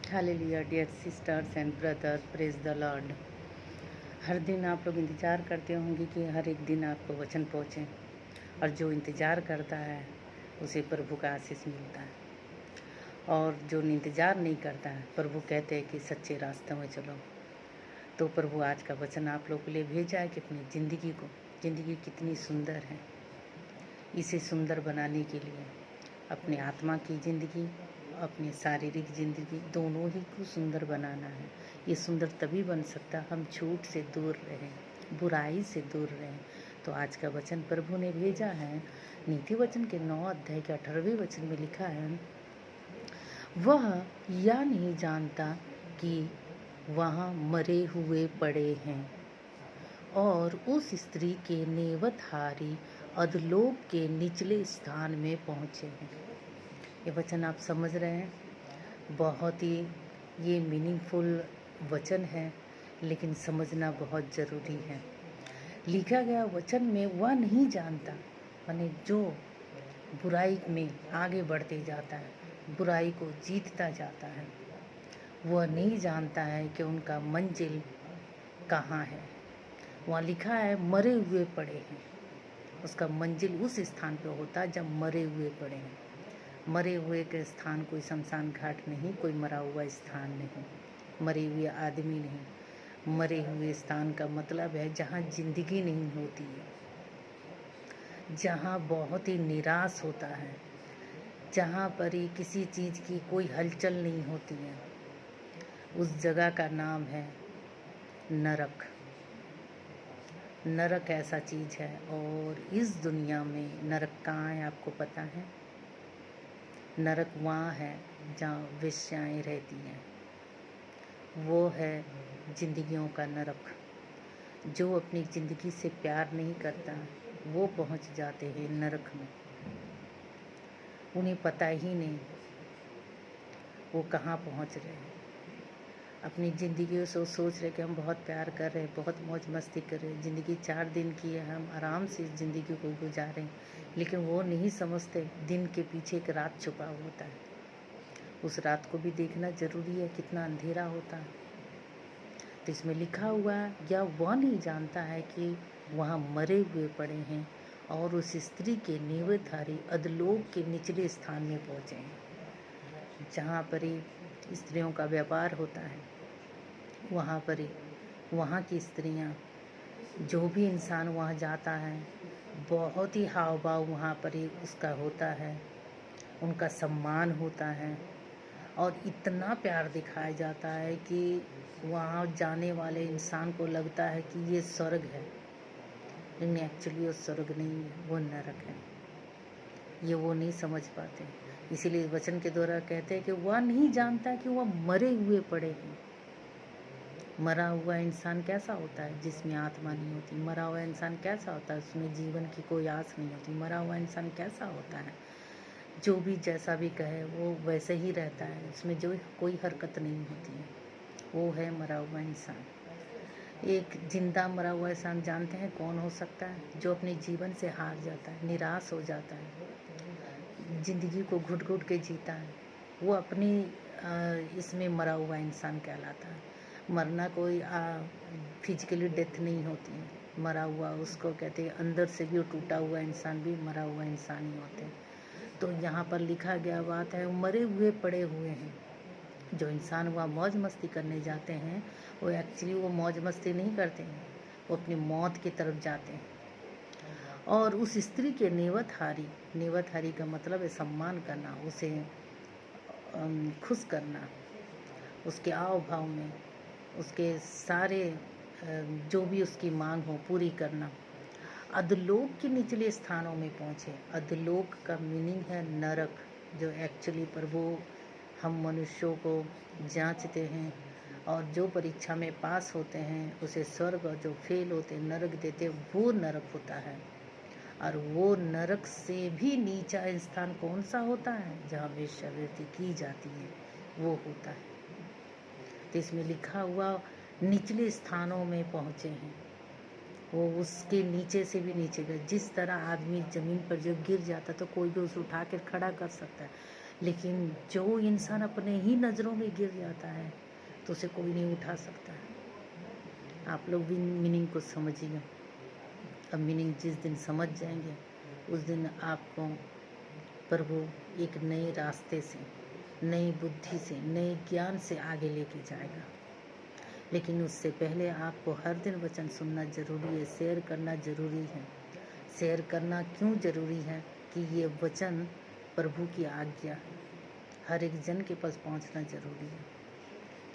Hallelujah dear sisters and brother, praise the Lord. हर दिन आप लोग इंतज़ार करते होंगे कि हर एक दिन आपको वचन पहुँचे, और जो इंतज़ार करता है उसे प्रभु का आशीष मिलता है। और जो इंतज़ार नहीं करता है, प्रभु कहते हैं कि सच्चे रास्ते में चलो। तो प्रभु आज का वचन आप लोग के लिए भेजा है कि अपनी ज़िंदगी कितनी सुंदर है, इसे सुंदर बनाने के लिए अपने आत्मा की ज़िंदगी, अपनी शारीरिक ज़िंदगी दोनों ही को सुंदर बनाना है। ये सुंदर तभी बन सकता हम झूठ से दूर रहें, बुराई से दूर रहें। तो आज का वचन प्रभु ने भेजा है। नीति वचन के 9 अध्याय के 18वें वचन में लिखा है, वह यह नहीं जानता कि वहाँ मरे हुए पड़े हैं और उस स्त्री के नेवतहारी अधलोक के निचले स्थान में पहुँचे हैं। ये वचन आप समझ रहे हैं, बहुत ही ये मीनिंगफुल वचन है, लेकिन समझना बहुत ज़रूरी है। लिखा गया वचन में वह नहीं जानता, माने जो बुराई में आगे बढ़ते जाता है, बुराई को जीतता जाता है, वह नहीं जानता है कि उनका मंजिल कहाँ है। वहाँ लिखा है मरे हुए पड़े हैं, उसका मंजिल उस स्थान पे होता है जब मरे हुए पड़े हैं। मरे हुए के स्थान कोई शमशान घाट नहीं, कोई मरा हुआ स्थान नहीं, मरे हुए आदमी नहीं। मरे हुए स्थान का मतलब है जहाँ जिंदगी नहीं होती है, जहाँ बहुत ही निराश होता है, जहाँ पर ही किसी चीज़ की कोई हलचल नहीं होती है। उस जगह का नाम है नरक। नरक ऐसा चीज़ है, और इस दुनिया में नरक कहाँ है आपको पता है? नरक वहाँ है जहाँ वेश्याएं रहती हैं, वो है जिंदगियों का नरक। जो अपनी ज़िंदगी से प्यार नहीं करता वो पहुँच जाते हैं नरक में। उन्हें पता ही नहीं वो कहाँ पहुँच रहे हैं। अपनी ज़िंदगी से सोच रहे कि हम बहुत प्यार कर रहे हैं, बहुत मौज मस्ती कर रहे हैं, ज़िंदगी 4 दिन की है, हम आराम से इस ज़िंदगी को गुजारें। लेकिन वो नहीं समझते दिन के पीछे एक रात छुपा होता है। उस रात को भी देखना ज़रूरी है, कितना अंधेरा होता है। तो इसमें लिखा हुआ है, या वह नहीं जानता है कि वहाँ मरे हुए पड़े हैं और उस स्त्री के नेवतहारी अधलोक के निचले स्थान में पहुँचे हैं, जहाँ पर ही स्त्रियों का व्यापार होता है। वहाँ पर ही वहाँ की स्त्रियाँ, जो भी इंसान वहाँ जाता है, बहुत ही हाव भाव वहाँ पर ही उसका होता है, उनका सम्मान होता है, और इतना प्यार दिखाया जाता है कि वहाँ जाने वाले इंसान को लगता है कि ये स्वर्ग है, लेकिन एक्चुअली वो स्वर्ग नहीं है, वो नरक है। ये वो नहीं समझ पाते। इसीलिए वचन के द्वारा कहते हैं कि वह नहीं जानता कि वह मरे हुए पड़े हैं। मरा हुआ इंसान कैसा होता है? जिसमें आत्मा नहीं होती। मरा हुआ इंसान कैसा होता है? उसमें जीवन की कोई आस नहीं होती। मरा हुआ इंसान कैसा होता है? जो भी जैसा भी कहे वो वैसे ही रहता है, उसमें जो कोई हरकत नहीं होती है, वो है मरा हुआ इंसान। एक जिंदा मरा हुआ इंसान जानते हैं कौन हो सकता है? जो अपने जीवन से हार जाता है, निराश हो जाता है, ज़िंदगी को घुट घुट के जीता है, वो अपनी इसमें मरा हुआ इंसान कहलाता है। मरना कोई फिजिकली डेथ नहीं होती है, मरा हुआ उसको कहते हैं। अंदर से भी वो टूटा हुआ इंसान भी मरा हुआ इंसान ही होते हैं। तो यहाँ पर लिखा गया बात है, मरे हुए पड़े हुए हैं। जो इंसान वहाँ मौज मस्ती करने जाते हैं, वो एक्चुअली वो मौज मस्ती नहीं करते हैं, वो अपनी मौत की तरफ जाते हैं। और उस स्त्री के नेवतहारी का मतलब है सम्मान करना, उसे खुश करना, उसके आव भाव में उसके सारे जो भी उसकी मांग हो पूरी करना। अधलोक के निचले स्थानों में पहुँचे। अधलोक का मीनिंग है नरक, जो एक्चुअली प्रभु हम मनुष्यों को जांचते हैं, और जो परीक्षा में पास होते हैं उसे स्वर्ग, और जो फेल होते हैं नरक देते, वो नरक होता है। और वो नरक से भी नीचा स्थान कौन सा होता है? जहाँ वेश्यावृत्ति की जाती है, वो होता है। तो इसमें लिखा हुआ निचले स्थानों में पहुँचे हैं, वो उसके नीचे से भी नीचे गए। जिस तरह आदमी ज़मीन पर जो गिर जाता तो कोई भी उसे उठा कर खड़ा कर सकता है, लेकिन जो इंसान अपने ही नज़रों में गिर जाता है तो उसे कोई नहीं उठा सकता है। आप लोग भी मीनिंग को समझिए। अब मीनिंग जिस दिन समझ जाएंगे उस दिन आपको प्रभु एक नए रास्ते से, नई बुद्धि से, नए ज्ञान से आगे लेके जाएगा। लेकिन उससे पहले आपको हर दिन वचन सुनना ज़रूरी है, शेयर करना ज़रूरी है। शेयर करना क्यों ज़रूरी है कि ये वचन प्रभु की आज्ञा है, हर एक जन के पास पहुंचना ज़रूरी है।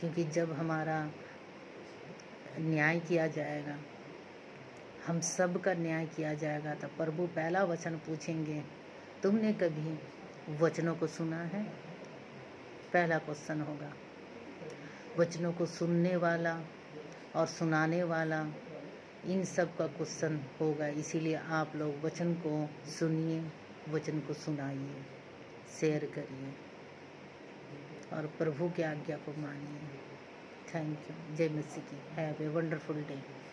क्योंकि जब हमारा न्याय किया जाएगा, हम सब का न्याय किया जाएगा, तो प्रभु पहला वचन पूछेंगे, तुमने कभी वचनों को सुना है? पहला क्वेश्चन होगा। वचनों को सुनने वाला और सुनाने वाला, इन सब का क्वेश्चन होगा। इसीलिए आप लोग वचन को सुनिए, वचन को सुनाइए, शेयर करिए और प्रभु की आज्ञा को मानिए। Thank you. जय मसीह की। Have a wonderful day.